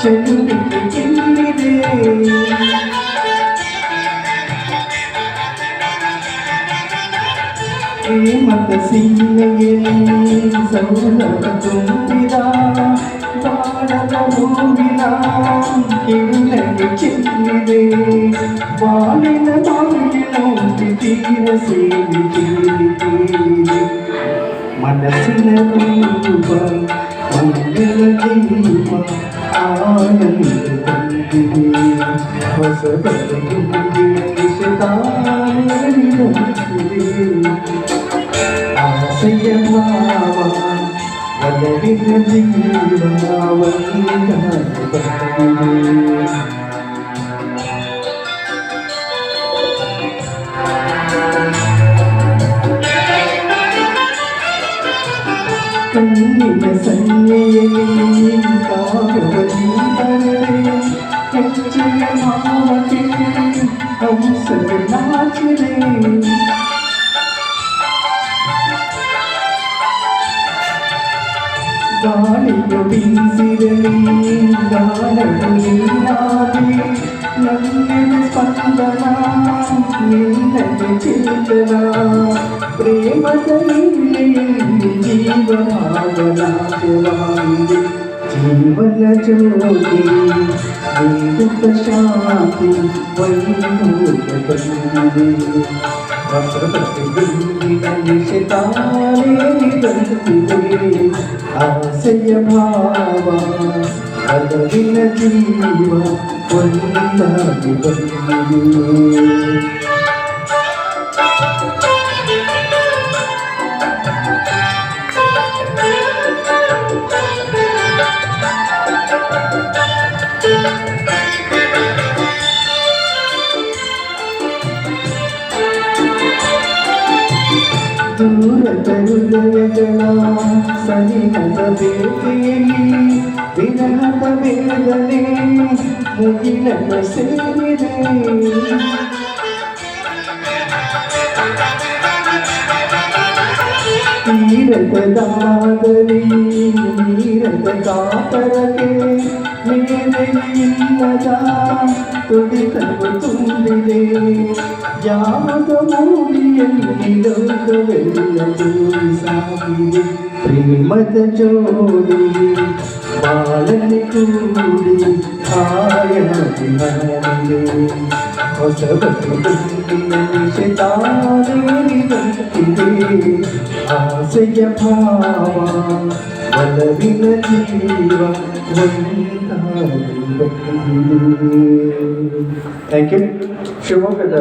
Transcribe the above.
ಚೆಲುವಿಗೆ ಚೆಲ್ಲಿದೆ ಪ್ರೇಮದ ಸೀಮೆಯಲ್ಲಿ ಸೌರಭ ತುಂಬಿದ ಬಾಳದ ಹೂವಿನ ಕಿನ್ನಗೆ ಚೆಲ್ಲಿದೆ ಬಾಳಿನ ಬಾಗಿಲು ತೀರ ಸೇರಿ ಕೇಳಿದೆ ಮನಸ್ಸಿನ ರೂಪ ಮಂಗಲ ದೀಪ ಆನಂದ ತಂದಿದೆ ಹೊಸ ಬದುಕಿಗೆ ಆಸೆಯ ಭಾವ ಒಲವಿನ ಜೀವನ ಕಣ್ಣಿನ ಸನ್ನೆಯಲ್ಲಿ ಕಾವ್ಯವತಿ ಬರದೆ ಹೆಜ್ಜೆಯ ಮಾವತೆ ಹಂಸದ ನಾಚಿದೆ ಗಾಳಿಯು ಬೀಸಿರಲಿ ಗಾಳವು ನೀನಾಗಿ ನನ್ನೆದ ಸ್ಪಂದನ ನಿನ್ನಗೆ ಚಿಂತನ ಪ್ರೇಮದ ಇಲ್ಲೆಯಲ್ಲಿ ಜೀವನಾಗಲಾಗವಾಗಿದೆ ಜೀವನ ಜ್ಯೋತಿ ನೀಡುತ್ತ ಶಾಂತಿ ವೈಭೋಗ ಬಂದಿದೆ ವಸಂತದಿಂದ ನಿಶತಾನೇ ಬಂದಿದೆ ಆಸೆಯ ಭಾವ ಅದರಿನ ಜೀವ ಒಂದಾಗಿ ಬಂದಿದೆ ದೂರದ ಹೃದಯಗಳ ಸನಿಹದ ಬೇಟೆಯಲ್ಲಿ ವಿರಹದ ವೇದನೆ ಮುಗಿಲನ್ನು ಸೇರಿದೆ ತೀರದ ದಾದರಿ ನೀರದ ಕಾಪರಕ್ಕೆ ಮೇಲೆಯಿಲ್ಲದ ತುಡಿತವು ತುಂಬಿದೆ ಯಾವದ ಮೂಡಿಯಲ್ಲಿ ಲೋಕವೆಲ್ಲ ತೋರಿ ಸಾಗಿದೆ ಪ್ರೇಮದ ಜೋಡಿ ಬಾಳಲಿ ಕೂಡಿ ಹಾಯಾಗಿ ಹಾಡಿದೆ ಹೊಸ ಬದುಕಿನಲ್ಲಿ ತಾನೇರಿ ಬಂದಿದೆ ಆಸೆಯ ಭಾವ ಒಲವಿನ ಜೀವ ಒಂದಾಗಿ ಬಂದಿದೆ. Thank you. ಶಿವಮೊಗ್ಗದ